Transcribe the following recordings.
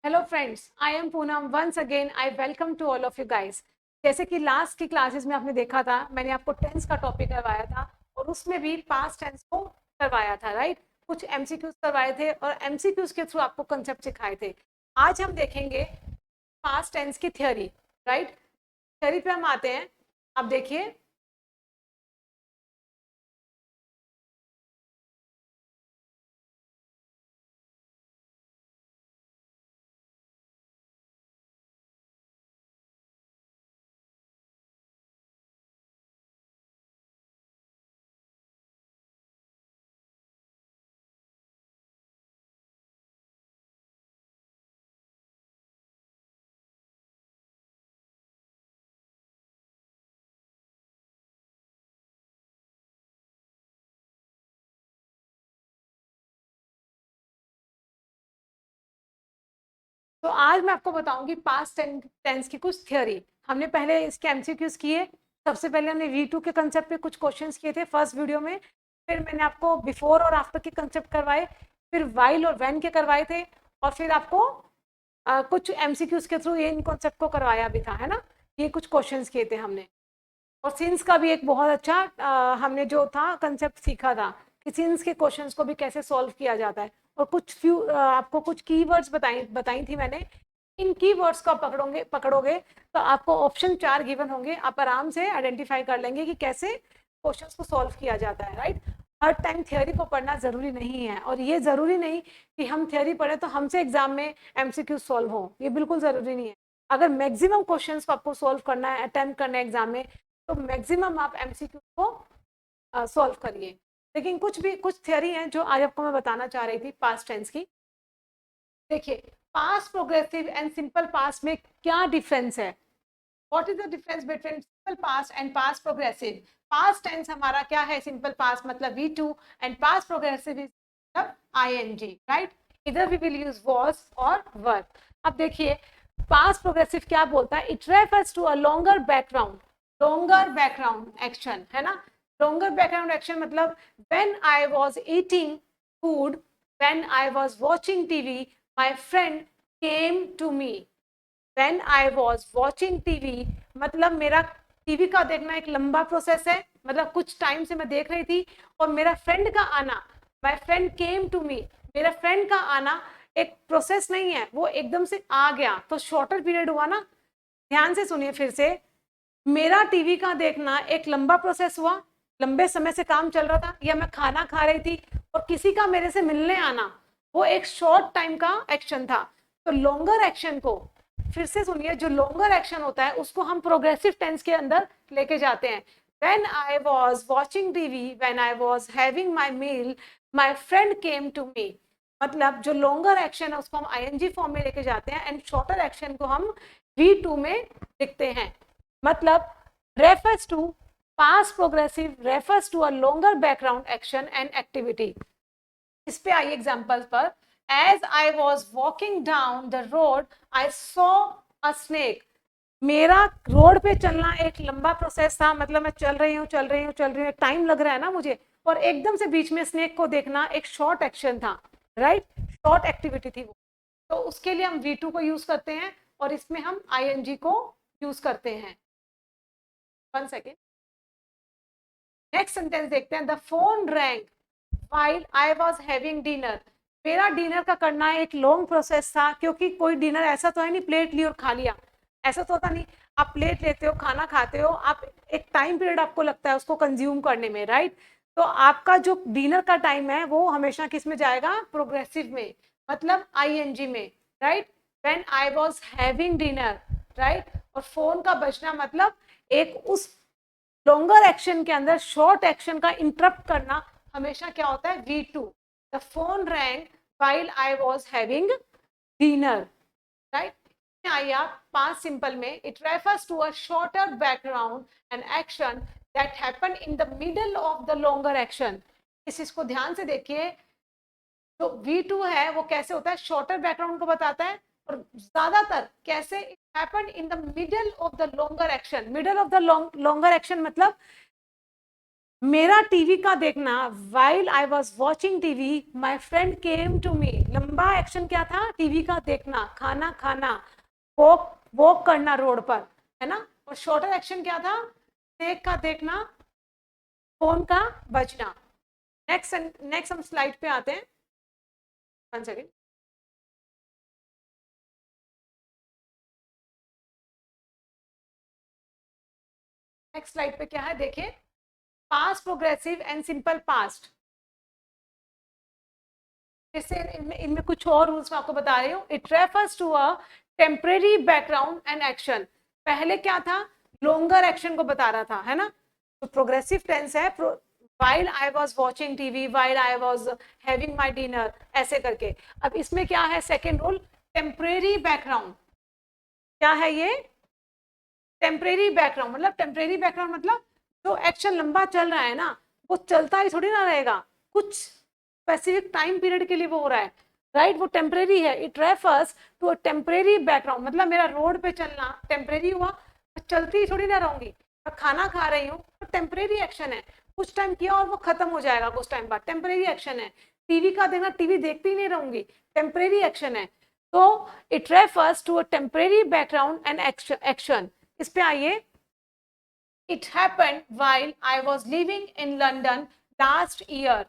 Hello friends, I am Poonam. Once again I welcome to all of you guys. जैसे कि last की classes में आपने देखा था, मैंने आपको टेंस का टॉपिक करवाया था और उसमें भी पास्ट टेंस को करवाया था, राइट। कुछ एमसीक्यूज करवाए थे और एमसीक्यूज के थ्रू आपको कंसेप्ट सिखाए थे। आज हम देखेंगे पास्ट टेंस की थ्योरी, राइट। थ्योरी पे हम आते हैं। आप देखिए, तो आज मैं आपको बताऊंगी पास्ट टेंस की कुछ थ्योरी। हमने पहले इसके एमसीक्यूज किए। सबसे पहले हमने V2 के कंसेप्ट पे कुछ क्वेश्चंस किए थे फर्स्ट वीडियो में। फिर मैंने आपको बिफोर और आफ्टर के कंसेप्ट करवाए। फिर वाइल और व्हेन के करवाए थे। और फिर आपको कुछ एमसीक्यूज के थ्रू ये इन कॉन्सेप्ट को करवाया भी था, है ना। ये कुछ क्वेश्चंस किए थे हमने। और सिंस का भी एक बहुत अच्छा हमने जो था कंसेप्ट सीखा था कि सिंस के क्वेश्चंस को भी कैसे सॉल्व किया जाता है। और कुछ फ्यू आपको कुछ कीवर्ड्स बताई थी मैंने। इन कीवर्ड्स को आप पकड़ोगे तो आपको ऑप्शन 4 गिवन होंगे। आप आराम से आइडेंटिफाई कर लेंगे कि कैसे क्वेश्चंस को सॉल्व किया जाता है, राइट। हर टाइम थ्योरी को पढ़ना जरूरी नहीं है, और ये जरूरी नहीं कि हम थ्योरी पढ़े तो हमसे एग्जाम में एमसीक्यू सॉल्व हो, ये बिल्कुल जरूरी नहीं है। अगर मैक्सिमम क्वेश्चंस को आपको सॉल्व करना है, अटेम्प्ट करना है एग्जाम में, तो मैक्सिमम आप एमसीक्यू को सॉल्व करिए। लेकिन कुछ थ्योरी है जो आज आपको मैं बताना चाह रही थी पास्ट टेंस की। देखिए, past progressive and simple past में क्या डिफरेंस है। What is the difference between simple past and past progressive. Past tense हमारा क्या है, सिंपल पास्ट मतलब V2, and past progressive is मतलब ING, राइट। इधर वी विल यूज was और were। अब देखिए, पास्ट प्रोग्रेसिव क्या बोलता है, it refers to a longer background action, है ना। लॉन्गर बैकग्राउंड एक्शन मतलब when I was eating food, when I was watching TV, my friend came to me. When I was watching TV मतलब मेरा TV का देखना एक लंबा process है, मतलब कुछ टाइम से मैं देख रही थी। और मेरा फ्रेंड का आना, my friend came to me, मेरा फ्रेंड का आना एक प्रोसेस नहीं है, वो एकदम से आ गया तो शॉर्टर पीरियड हुआ ना। ध्यान से सुनिए फिर से। मेरा टीवी का देखना एक लंबा प्रोसेस हुआ, लंबे समय से काम चल रहा था, या मैं खाना खा रही थी और किसी का मेरे से मिलने आना, वो एक शॉर्ट टाइम का एक्शन था। तो लॉन्गर एक्शन को फिर से सुनिए, जो लॉन्गर एक्शन होता है उसको हम प्रोग्रेसिव टेंस के अंदर लेके जाते हैं। When I was watching TV, when I was having my meal, my friend came to me. मतलब जो लॉन्गर एक्शन है उसको हम ING फॉर्म में लेके जाते हैं, एंड शॉर्टर एक्शन को हम V2 में लिखते हैं। मतलब refers to past progressive refers to a longer background action and activity। इस पे आइए एग्जांपल पर। As I was walking down the road, I saw a snake। मेरा रोड पे चलना एक लंबा प्रोसेस था, मतलब मैं चल रही हूँ, एक टाइम लग रहा है ना मुझे, और एकदम से बीच में स्नेक को देखना एक शॉर्ट एक्शन था, राइट। शॉर्ट एक्टिविटी थी वो। तो उसके लिए हम V2 को यूज करते हैं और इसमें हम ING को यूज करते हैं। 1 सेकेंड। नेक्स्ट सेंटेंस देखते हैं। The phone rang while I was having dinner. मेरा डिनर का करना एक लॉन्ग प्रोसेस था, क्योंकि कोई डिनर ऐसा तो है नहीं प्लेट ली और खा लिया, ऐसा तो होता नहीं। आप प्लेट लेते हो, खाना खाते हो, आप एक टाइम पीरियड आपको लगता है उसको कंज्यूम करने में, राइट। तो आपका जो डिनर का टाइम है वो हमेशा किस में जाएगा, प्रोग्रेसिव में, मतलब ING में, right. When I was having dinner, right. और फोन का बजना मतलब एक उस लॉन्गर एक्शन के अंदर शॉर्ट एक्शन का इंटरप्ट करना हमेशा क्या होता है, V2। The phone rang while I was having dinner, right. आइए आप पांच सिंपल में, it refers to a shorter background and action that happen in the middle of the longer action. इस चीज को ध्यान से देखिए। जो V2 है वो कैसे होता है, शॉर्टर बैकग्राउंड को बताता है, और ज्यादातर कैसे it happen in the middle of the longer action. Middle of the longer action मतलब मेरा टीवी का देखना, while I was watching TV, my friend came to me. लंबा एक्शन क्या था? टीवी का देखना, खाना खाना, वॉक वॉक करना रोड पर, है ना। और शॉर्टर एक्शन क्या था? टेक का देखना, फोन का बजना। नेक्स्ट हम स्लाइड पे आते हैं। 1 सेकेंड। नेक्स्ट स्लाइड पे क्या है देखिए, past progressive and simple past. इससे इनमें कुछ और रूल्स मैं आपको बता रही हूँ। It refers to a temporary background and action. पहले क्या था? लॉन्गर एक्शन को बता रहा था, है ना। तो प्रोग्रेसिव टेंस है, while I was watching TV, while I was having my dinner, ऐसे करके। अब इसमें क्या है सेकेंड रूल? Temporary background. क्या है ये? टेम्परेरी बैकग्राउंड मतलब, टेम्परेरी बैकग्राउंड मतलब जो एक्शन लंबा चल रहा है ना, वो चलता ही थोड़ी ना रहेगा, कुछ स्पेसिफिक टाइम पीरियड के लिए वो हो रहा है, राइट। वो टेम्परेरी है। It refers to a temporary background मतलब मेरा रोड पे चलना टेम्परेरी हुआ, चलती ही थोड़ी ना रहूंगी। मैं खाना खा रही हूँ तो टेम्परेरी एक्शन है, कुछ टाइम किया और वो खत्म हो जाएगा कुछ टाइम बाद, टेम्परेरी एक्शन है। टीवी का देखना, टीवी देखती ही नहीं रहूंगी, टेम्परेरी एक्शन है। तो it refers to a temporary background and action. इस पे आइए। It happened while I was living in London last year.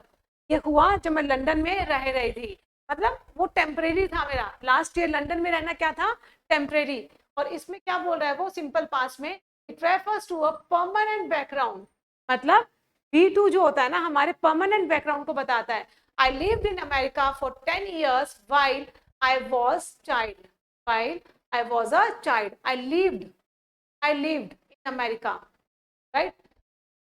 ये हुआ जब मैं लंदन में रह रही थी, मतलब वो टेम्परेरी था मेरा। लास्ट ईयर लंदन में रहना क्या था? टेम्परेरी। और इसमें क्या बोल रहा है वो सिंपल पास्ट में? It refers to a permanent background, मतलब V2 जो होता है ना, हमारे परमानेंट बैकग्राउंड को बताता है। I lived in America for 10 years while I was child. While I was a child. I lived in America. Right.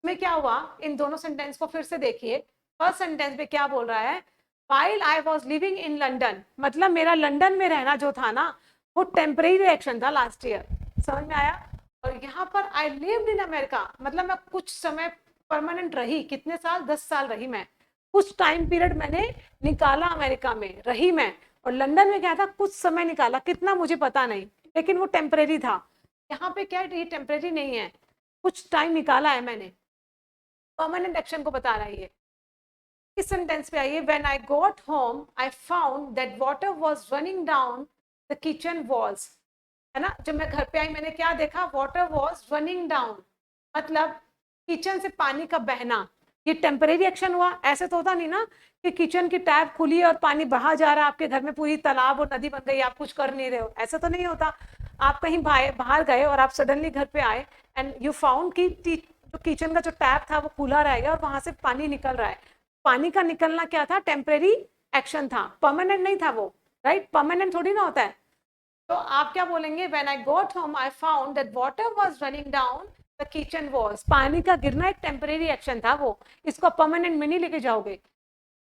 में क्या हुआ? इन दोनों सेंटेंस को फिर से देखिए। फर्स्ट सेंटेंस में क्या बोल रहा है? while I was living in London, मतलब मेरा लंदन में रहना जो था ना, वो टेम्परेरी एक्शन था लास्ट ईयर। समझ में आया? और यहाँ पर आई लिव्ड इन अमेरिका मतलब मैं कुछ समय परमानेंट रही। कितने साल? 10 साल रही मैं। कुछ टाइम पीरियड मैंने निकाला अमेरिका में, रही मैं। और लंदन में क्या था? कुछ समय निकाला, कितना मुझे पता नहीं, लेकिन वो टेम्परेरी था। यहाँ पे क्या है? ये टेम्परेरी नहीं है, कुछ टाइम निकाला है मैंने। परमानेंट एक्शन को बता रहा है ये। इस सेंटेंस पे आइए। When I got home I found that water was running down the kitchen walls, है ना। जब मैं घर पे आई मैंने क्या देखा? वाटर वाज रनिंग डाउन, मतलब किचन से पानी का बहना। ये टेम्परेरी एक्शन हुआ। ऐसे तो होता नहीं ना कि किचन की टैप खुली और पानी बहा जा रहा है, आपके घर में पूरी तालाब और नदी बन गई, आप कुछ कर नहीं रहे हो, ऐसा तो नहीं होता। आप कहीं बाहर गए और आप सडनली घर पे आए एंड यू फाउंड कि जो किचन का जो टैप था वो खुला रहेगा और वहां से पानी निकल रहा है। पानी का निकलना क्या था? टेम्परेरी एक्शन था, परमानेंट नहीं था वो, राइट। परमानेंट थोड़ी ना होता है। तो आप क्या बोलेंगे? When I got home I found that water was running down the kitchen walls. पानी का गिरना एक टेम्परेरी एक्शन था वो, इसको परमानेंट में नहीं लेके जाओगे।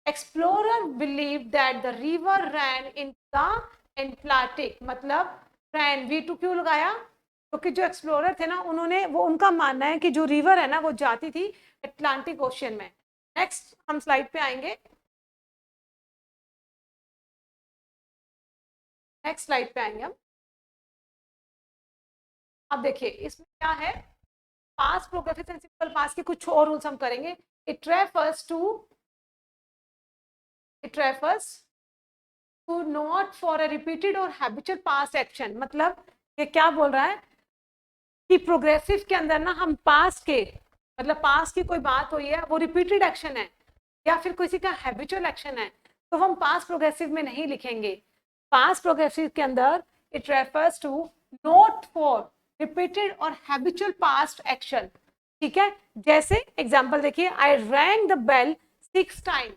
Explorer believe that the river ran in the Atlantic, मतलब रैन V2 क्यों लगाया? क्योंकि जो एक्सप्लोरर थे ना, उन्होंने वो उनका मानना है कि जो रिवर है ना वो जाती थी अटलांटिक ओशियन में। नेक्स्ट हम स्लाइड पे आएंगे। नेक्स्ट स्लाइड पे आएंगे हम। अब देखिए इसमें क्या है, past progressive and simple past के कुछ और रूल्स हम करेंगे। It refers to not for a repeated और हैबिचुअल पास्ट एक्शन, मतलब ये क्या बोल रहा है कि प्रोग्रेसिव के अंदर ना हम पास्ट के, मतलब पास्ट की कोई बात हुई है, वो रिपीटेड एक्शन है या फिर किसी का हैबिचुअल एक्शन है, तो हम पास्ट प्रोग्रेसिव में नहीं लिखेंगे। पास्ट प्रोग्रेसिव के अंदर it refers to not for repeated और हैबिचुअल पास्ट एक्शन, ठीक है। जैसे एग्जांपल देखिए, I rang the bell 6 time.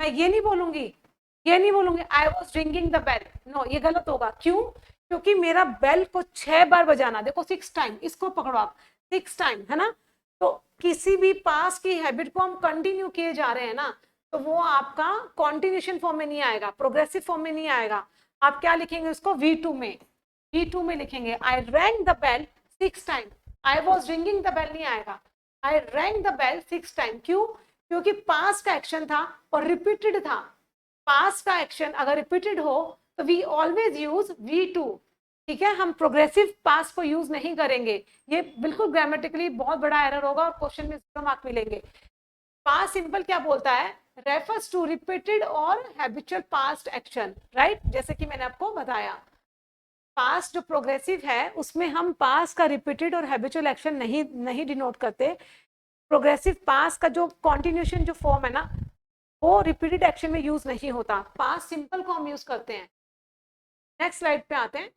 मैं ये नहीं बोलूंगी I was ringing the bell, no, ये गलत होगा। क्यों? क्योंकि मेरा बेल को 6 बार बजाना, देखो 6 टाइम, इसको पकड़ो आप, 6 टाइम, है ना। तो किसी भी पास की हैबिट को हम कंटिन्यू किए जा रहे हैं ना, तो वो आपका कॉन्टिन्यूशन फॉर्म में नहीं आएगा, प्रोग्रेसिव फॉर्म में नहीं आएगा। आप क्या लिखेंगे उसको? V2 में लिखेंगे। I rang the bell 6 time, I was ringing the bell नहीं आएगा। I rang the bell 6 time. क्यों? क्योंकि पास का एक्शन था और रिपीटेड था। पास का एक्शन अगर रिपीटेड हो तो वी ऑलवेज यूज V2। ठीक है, हम प्रोग्रेसिव पास्ट को यूज नहीं करेंगे, ये बिल्कुल ग्रामेटिकली बहुत बड़ा एरर होगा और क्वेश्चन में 0 मार्क मिलेंगे। पास्ट सिंपल क्या बोलता है, रेफर्स टू रिपीटेड और हैबिचुअल पास्ट एक्शन, राइट, जैसे कि मैंने आपको बताया। पास्ट जो प्रोग्रेसिव है उसमें हम पास्ट का रिपीटेड और हैबिचुअल एक्शन नहीं डिनोट करते। प्रोग्रेसिव पास्ट का जो कॉन्टिन्यूशन जो फॉर्म है ना, वो रिपीटेड एक्शन में यूज नहीं होता, पास्ट सिंपल को हम यूज करते हैं। नेक्स्ट स्लाइड पे आते हैं।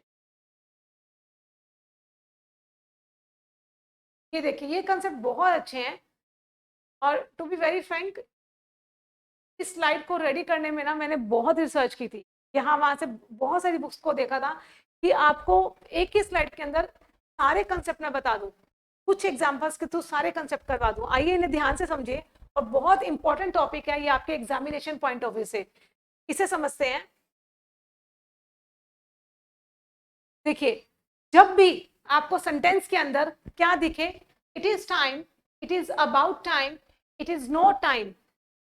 ये देखिए, ये कंसेप्ट बहुत अच्छे हैं और टू बी वेरी फ्रैंक, इस स्लाइड को रेडी करने में ना मैंने बहुत रिसर्च की थी, यहाँ वहां से बहुत सारी बुक्स को देखा था कि आपको एक ही स्लाइड के अंदर सारे कंसेप्ट मैं बता दूं, कुछ एग्जांपल्स के थ्रू सारे कंसेप्ट करवा दूं। आइए इन्हें ध्यान से समझिए, और बहुत इंपॉर्टेंट टॉपिक है ये आपके एग्जामिनेशन पॉइंट ऑफ व्यू से, इसे समझते हैं। देखिए, जब भी आपको सेंटेंस के अंदर क्या दिखे, it is time, it is about time, it is no time,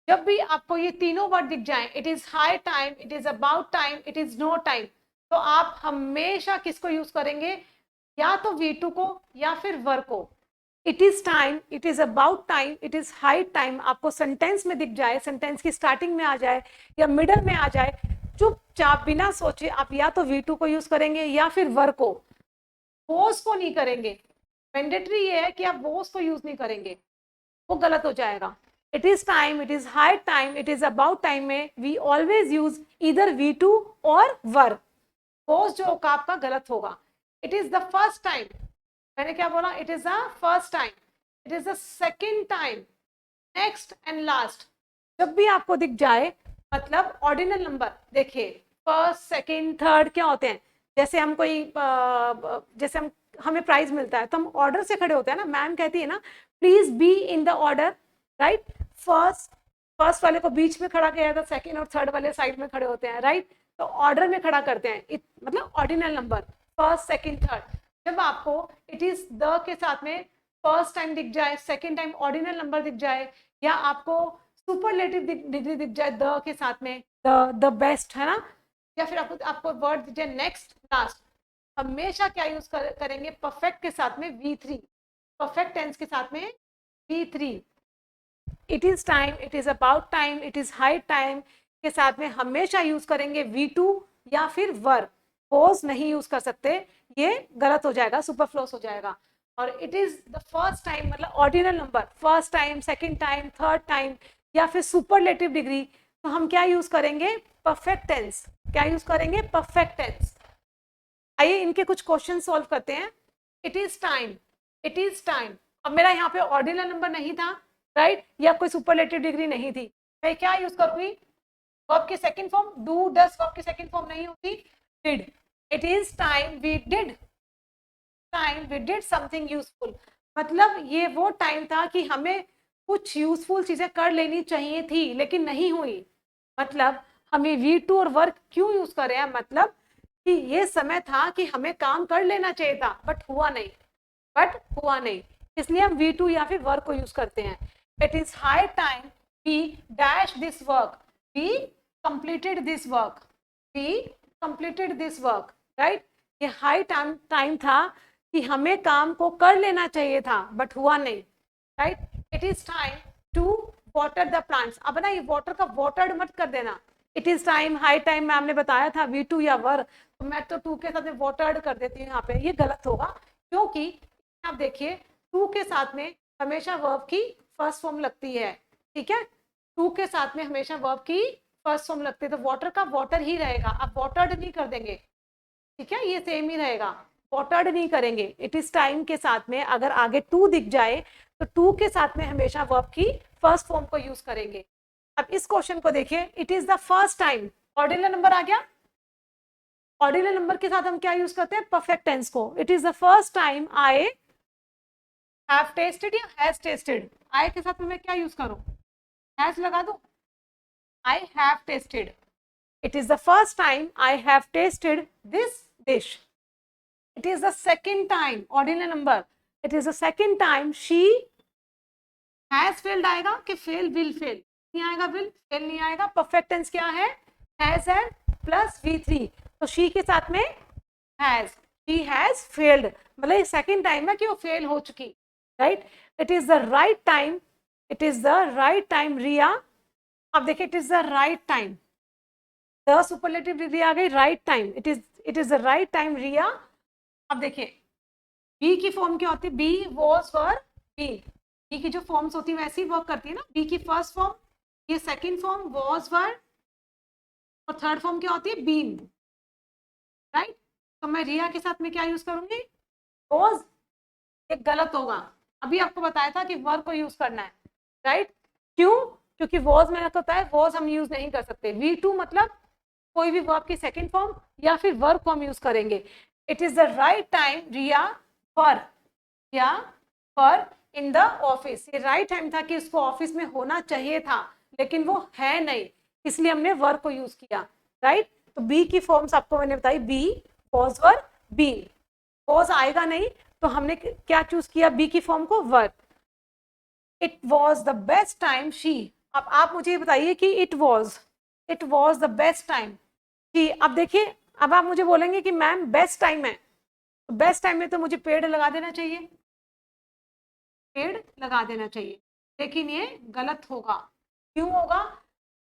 जब भी आपको ये तीनों वर्ड दिख जाएं, it is high time, it is about time, it is no time, तो आप हमेशा किसको यूज करेंगे, या तो V2 को या फिर वर को। It is time, it is about time, it is high time आपको सेंटेंस में दिख जाए, सेंटेंस की स्टार्टिंग में आ जाए या मिडल में आ जाए, चुपचाप बिना सोचे आप या तो V2 को यूज करेंगे या फिर वर को, वोस को नहीं करेंगे। मैंडेटरी ये है कि आप वोस को यूज नहीं करेंगे, वो गलत हो जाएगा। It is time, it is high time, it is about time में वी ऑलवेज यूज इधर V2 और वर, वोस जो होगा आपका गलत होगा। It is the first time, मैंने क्या बोला, it is the first time, it is the second time, next and last, जब भी आपको दिख जाए मतलब ऑर्डिनल नंबर। देखिए, फर्स्ट सेकंड थर्ड क्या होते हैं, जैसे हम कोई जैसे हमें प्राइज मिलता है तो हम ऑर्डर से खड़े होते हैं ना, मैम कहती है ना please be in the order, right, first वाले को बीच में खड़ा किया जाता है, सेकंड और थर्ड वाले साइड में खड़े होते हैं, राइट, तो ऑर्डर में खड़ा करते हैं, मतलब ordinal number first second third. जब आपको इट इज द के साथ में फर्स्ट टाइम दिख जाए, सेकंड टाइम ऑर्डिनल नंबर दिख जाए, या आपको सुपरलेटिव डिग्री दिख जाए द के साथ में, द बेस्ट है ना, या फिर आपको वर्ड दिख जाए नेक्स्ट लास्ट, हमेशा क्या यूज करेंगे, परफेक्ट के साथ में V3, परफेक्ट टेंस के साथ में V3। It is time, it is about time, it is high time के साथ में हमेशा यूज करेंगे V2 या फिर वर, पोज नहीं यूज कर सकते, ये गलत हो जाएगा, सुपरफ्लोस हो जाएगा। और it is the first time मतलब ordinal number, first time, second time, third time, या फिर सुपरलेटिव डिग्री, तो हम क्या यूज करेंगे, परफेक्ट टेंस, क्या यूज करेंगे, परफेक्ट टेंस। आइए इनके कुछ क्वेश्चन सॉल्व करते हैं। It is time, it is time, अब मेरा यहाँ पे ऑर्डिनल नंबर नहीं था, राइट, या कोई सुपरलेटिव डिग्री नहीं थी, मैं क्या यूज करूंगी, वर्ब की second form, do does verb की सेकंड फॉर्म नहीं होती, did. It is time we did, time we did something useful, मतलब ये वो टाइम था कि हमें कुछ यूजफुल चीजें कर लेनी चाहिए थी लेकिन नहीं हुई, मतलब हमें V2 और वर्क क्यों यूज कर रहे हैं, मतलब कि ये समय था कि हमें काम कर लेना चाहिए था बट हुआ नहीं, इसलिए हम V2 या फिर वर्क को यूज करते हैं। It is high time we dash this work, we completed this work, we completed this work, right, ये हाई टाइम था कि हमें काम को कर लेना चाहिए था बट हुआ नहीं, right. It is time to water the plants, अब ना ये वाटर का वाटर्ड मत कर देना, it is time high time ma'am ने बताया था V2 या वर, तो मैं तो टू के साथ में वाटर्ड कर देती हूँ यहाँ पे, ये गलत होगा, क्योंकि आप देखिए टू के साथ में हमेशा वर्ब की फर्स्ट फॉर्म लगती है, ठीक है, टू के साथ में हमेशा वर्ब की फर्स्ट फॉर्म लगती है, तो वाटर का वाटर ही रहेगा, आप वाटर्ड नहीं कर देंगे, ठीक है, ये सेम ही रहेगा, वाटर्ड नहीं करेंगे। इट इज टाइम के साथ में अगर आगे टू दिख जाए तो टू के साथ में हमेशा वर्ब की फर्स्ट फॉर्म को यूज करेंगे। अब इस क्वेश्चन को देखिए, it is the first time, ordinal number आ गया, ऑर्डिनल नंबर के साथ हम क्या यूज करते हैं, परफेक्ट टेंस को। It is the first time I have tested या हैज टेस्टेड, आई के साथ में मैं क्या यूज करूं, हैज लगा दो, I have tested. It is the first time I have tested this dish. It is the second time, ordinal number. It is the second time she has failed आएगा कि fail will fail, नहीं आएगा, will fail नहीं आएगा, perfect tense क्या है, has है plus V3, तो she के साथ में has, शी हैज फेल्ड, मतलब ये सेकेंड टाइम है कि वो फेल हो चुकी, right. It is the right time, it is the right time Riya. अब देखिए it is the right time, the superlative degree आ गई, right time, it is the right time Riya. अब देखिए बी की फॉर्म क्या होती है, be was were be, be की जो फॉर्म्स होती है वैसी वर्क करती है ना। बी की फर्स्ट फॉर्म, ये सेकंड फॉर्म वॉज वर, और थर्ड फॉर्म क्या होती है बीन, राइट। तो मैं रिया के साथ में क्या यूज करूंगी, वॉज, ये गलत होगा। अभी आपको बताया था कि वर्ब को यूज करना है, राइट। क्यों, क्योंकि वॉज मैंने आपको बताया वॉज हम यूज नहीं कर सकते। V2 मतलब कोई भी वर्ब की सेकंड फॉर्म या फिर वर्ब को हम यूज करेंगे। It is the right time Riya for, या फॉर इन द ऑफिस, ये राइट टाइम था कि उसको ऑफिस में होना चाहिए था, लेकिन वो है नहीं, इसलिए हमने वर्ब को यूज किया, राइट। तो बी की फॉर्म्स आपको मैंने बताई, be was were be, was आएगा नहीं तो हमने क्या चूज किया, बी की फॉर्म को verb. It was the best time she, अब आप मुझे बताइए कि it was the best time she. अब देखिए अब आप मुझे बोलेंगे कि मैम बेस्ट टाइम है, तो बेस्ट टाइम में तो मुझे पेड़ लगा देना चाहिए, पेड़ लगा देना चाहिए, लेकिन ये गलत होगा। क्यों होगा,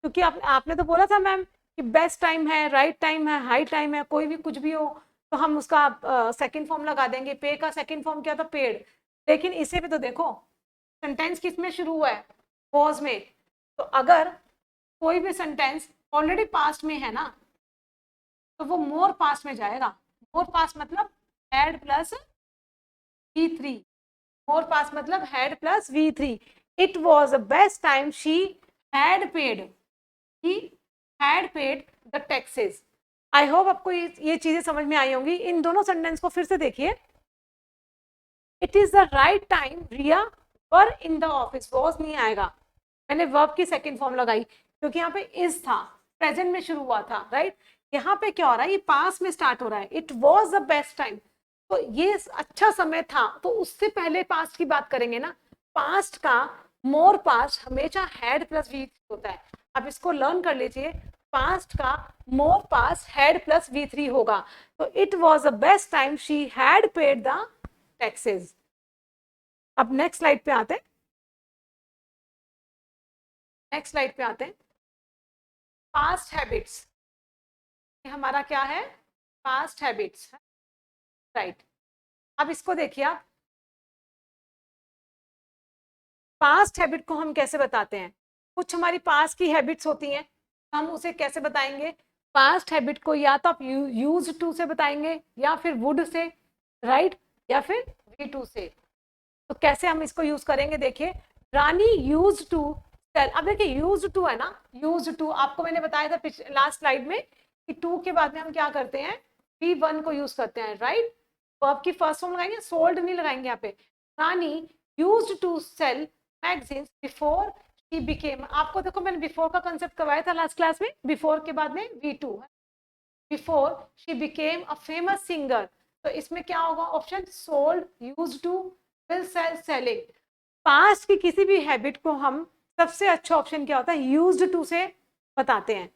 क्योंकि आपने तो बोला था मैम कि बेस्ट टाइम है, राइट टाइम है, हाई टाइम है, कोई भी कुछ भी हो तो हम उसका सेकंड फॉर्म लगा देंगे। पे का सेकंड फॉर्म क्या था, पेड़, लेकिन इसे भी तो देखो सेंटेंस किस में शुरू हुआ है, वॉज में। तो अगर कोई भी सेंटेंस ऑलरेडी पास्ट में है ना, तो वो मोर पास्ट में जाएगा। मोर पास्ट मतलब had plus V3, more past मतलब had plus V3। It was the best time she had paid, he had paid the taxes। I hope आपको ये चीजें समझ में आई होंगी। इन दोनों सेंटेंस को फिर से देखिए। It is the right time Riya were in the office, was नहीं आएगा, मैंने वर्ब की सेकंड फॉर्म लगाई क्योंकि यहाँ पे इज था, प्रेजेंट में शुरू हुआ था, राइट। यहाँ पे क्या हो रहा है, ये पास में स्टार्ट हो रहा है, it was the best time, तो ये अच्छा समय था, तो उससे पहले पास्ट की बात करेंगे ना। पास्ट का मोर पास्ट हमेशा हैड प्लस वी होता है, अब इसको लर्न कर लीजिए। पास्ट का मोर पास्ट हैड प्लस V3 होगा, तो it was the best time she had paid the taxes. अब नेक्स्ट स्लाइड पे आते हैं, नेक्स्ट स्लाइड पे आते हैं। पास्ट हैबिट्स, ये हमारा क्या है, पास्ट हैबिट्स, राइट। अब इसको देखिए आप, पास्ट हैबिट को हम कैसे बताते हैं, कुछ हमारी पास्ट की हैबिट्स होती हैं, हम उसे कैसे बताएंगे। पास्ट हैबिट को या तो आप यूज टू से बताएंगे, या फिर वुड से, राइट, या फिर V2 से। तो कैसे हम इसको यूज करेंगे, देखिए रानी यूज टू सेल। अब देखिए यूज टू है ना, यूज टू आपको मैंने बताया था लास्ट स्लाइड में कि टू के बाद में हम क्या करते हैं, V1 को यूज करते हैं, राइट। वर्ब की फर्स्ट फॉर्म लगाएंगे, सोल्ड नहीं लगाएंगे यहाँ पे। Rani use to sell magazines before she became, आपको देखो मैंने बिफोर का कंसेप्ट करवाया था लास्ट क्लास में, बिफोर के बाद में V2 है, before she became a famous singer. तो इसमें क्या होगा option, sold, use to, will sell, selling. Past की किसी भी हैबिट को हम सबसे अच्छा ऑप्शन क्या होता है, यूज्ड टू से बताते हैं।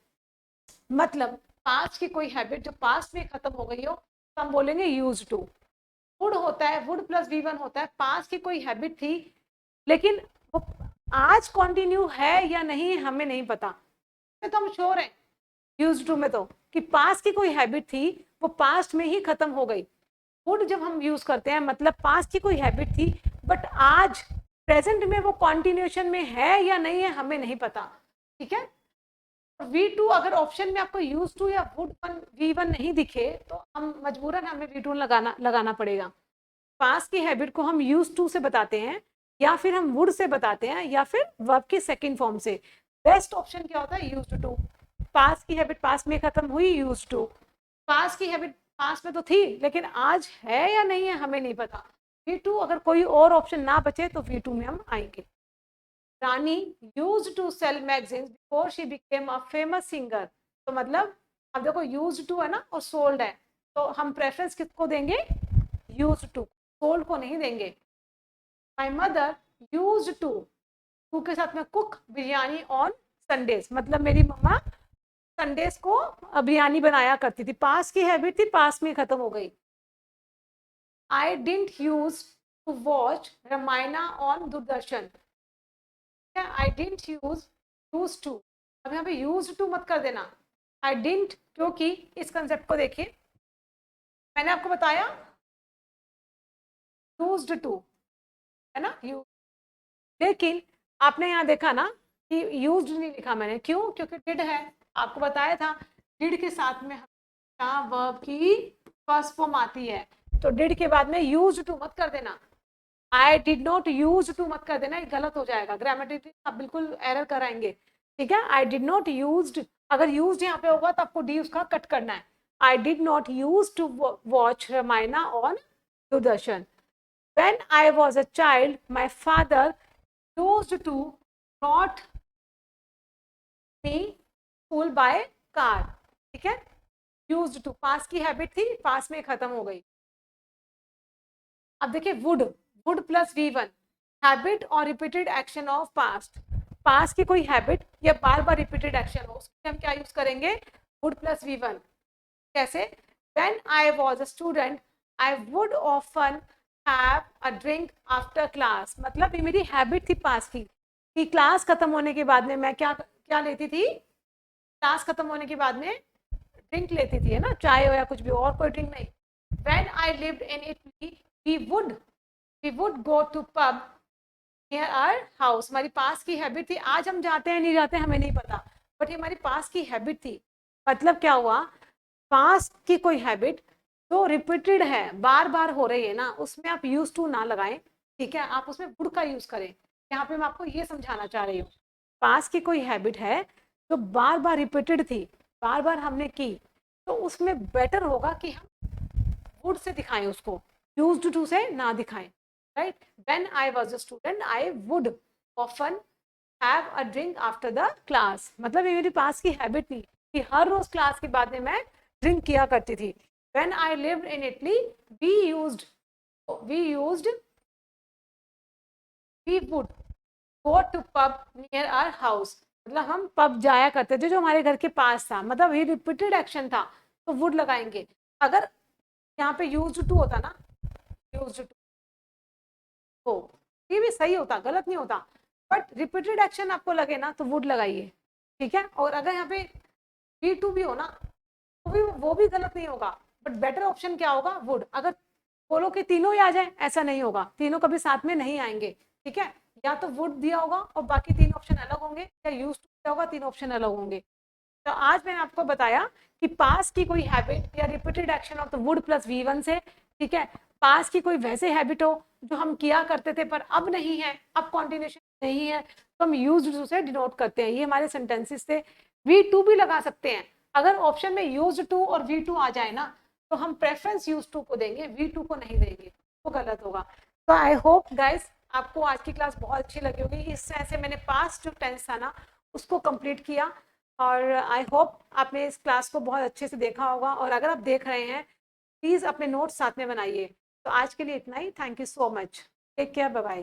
मतलब पास्ट की कोई हैबिट जो पास्ट में खत्म हो गई हो तो हम बोलेंगे यूज टू। वुड होता है, वुड प्लस V1 होता है, पास्ट की कोई हैबिट थी लेकिन वो आज कंटिन्यू है या नहीं हमें नहीं पता, तो हम श्योर हैं यूज टू में तो कि पास्ट की कोई हैबिट थी वो पास्ट में ही खत्म हो गई। वुड जब हम यूज करते हैं मतलब पास्ट की कोई हैबिट थी बट आज प्रेजेंट में वो कॉन्टिन्यूएशन में है या नहीं है हमें नहीं पता, ठीक है। V2 अगर ऑप्शन में आपको यूज टू या वुड V1 नहीं दिखे तो हम मजबूरन हमें V2 लगाना पड़ेगा। पास्ट की हैबिट को हम यूज टू से बताते हैं, या फिर हम वुड से बताते हैं, या फिर वर्ब के सेकंड फॉर्म से। बेस्ट ऑप्शन क्या होता है, यूज टू। पास्ट की हैबिट पास्ट में खत्म हुई, यूज टू। पास्ट की हैबिट पास्ट में तो थी लेकिन आज है या नहीं है हमें नहीं पता, V2। अगर कोई और ऑप्शन ना बचे तो V2 में हम आएंगे। Rani use to sell magazines before she became a famous singer, तो मतलब अब देखो यूज टू है ना और सोल्ड है, तो हम प्रेफरेंस किसको देंगे, यूज टू, सोल्ड को नहीं देंगे। माई मदर यूज टू के साथ में कुक बिरयानी ऑन संडेज, मतलब मेरी मम्मा संडेज को बिरयानी बनाया करती थी। पास की हैबिट थी, पास में खत्म हो गई। I didn't use to watch Ramayana on Doordarshan. I didn't used to. अब यहाँ पे used to मत कर देना. I didn't, क्योंकि इस कंसेप्ट को देखिए, मैंने आपको बताया used to, है ना, लेकिन आपने यहाँ देखा ना कि used नहीं लिखा मैंने. क्यों? क्योंकि did है. आपको बताया था did के साथ में हमेशा वर्ब की फर्स्ट फॉर्म आती है, तो did के बाद में used to मत कर देना. I did not use to मत कर देना, ये गलत हो जाएगा. ग्रामेटिकली आप बिल्कुल एरर कराएंगे. ठीक है, I did not used, अगर used यहाँ पे होगा तो आपको डी उसका कट करना है. I did not use to watch Ramayana on Doordarshan. When I was a child, my father used to brought me school by car. ठीक है, used to पास की हैबिट थी, पास में खत्म हो गई. अब देखिए would प्लस V1, हैबिट और repeated action of past. Past की कोई हैबिट या बार बार रिपीटेड एक्शन हो, उसके हम क्या यूज करेंगे? would plus V1. कैसे? When I was a student, I would often have a drink after class. मतलब ये मेरी हैबिट थी पास की, कि क्लास खत्म होने के बाद में मैं क्या लेती थी? क्लास खत्म होने के बाद में ड्रिंक लेती थी, है ना, चाय हो या कुछ भी, और कोई ड्रिंक नहीं. When I lived in Italy, we would go to pub near our house. हमारी पास की हैबिट थी. आज हम जाते हैं नहीं जाते हमें नहीं पता, बट ये हमारी पास की हैबिट थी. मतलब क्या हुआ? पास की कोई हैबिट जो रिपीटेड है, बार बार हो रही है ना, उसमें आप यूज टू ना लगाएं. ठीक है, आप उसमें वुड का यूज करें. यहाँ पे मैं आपको ये समझाना चाह रही हूँ. पास की कोई हैबिट है जो बार बार रिपीटेड थी, बार बार हमने की, तो उसमें बेटर होगा कि हम वुड से दिखाएं उसको, यूज्ड टू से ना दिखाएं. Right? When I was a student, I would often have a drink after the class. मतलब ये मेरी पास की हैबिट थी कि हर रोज क्लास के बाद में मैं ड्रिंक किया करती थी. When I lived in Italy, we would go to pub near our house. मतलब हम पब जाया करते थे जो हमारे घर के पास था. मतलब ये रिपीटेड एक्शन था, तो वुड लगाएंगे. अगर यहाँ पे यूज्ड टू होता ना, यूज्ड टू, ये भी सही होता, गलत नहीं होता, बट रिपीटेड एक्शन आपको लगे ना तो वुड लगाइए. ठीक है, और अगर यहाँ पे V2 भी हो ना, वो भी गलत नहीं होगा, बट बेटर ऑप्शन क्या होगा? वुड. अगर बोलो कि तीनों ही आ जाए, ऐसा नहीं होगा, तीनों कभी साथ में नहीं आएंगे. ठीक है, या तो वुड दिया होगा और बाकी तीन ऑप्शन अलग होंगे, या यूज टू दिया होगा, तीन ऑप्शन अलग होंगे. तो आज मैंने आपको बताया कि पास की कोई हैबिट या repeated action of the wood plus V1 से. ठीक है, पास की कोई वैसे हैबिट हो जो हम किया करते थे पर अब नहीं है, अब कॉन्टिन्यूशन नहीं है, तो हम यूज्ड टू से डिनोट करते हैं. ये हमारे सेंटेंसेस थे. V2 भी लगा सकते हैं. अगर ऑप्शन में यूज्ड टू और V2 आ जाए ना, तो हम प्रेफरेंस यूज्ड टू को देंगे, V2 को नहीं देंगे, वो गलत होगा. तो आई होप गाइज आपको आज की क्लास बहुत अच्छी लगी होगी. इस तरह से मैंने पास्ट जो टेंस था ना उसको कंप्लीट किया, और आई होप आपने इस क्लास को बहुत अच्छे से देखा होगा. और अगर आप देख रहे हैं, प्लीज़ अपने नोट्स साथ में बनाइए. तो आज के लिए इतना ही. Thank you so much. Take care. Bye bye.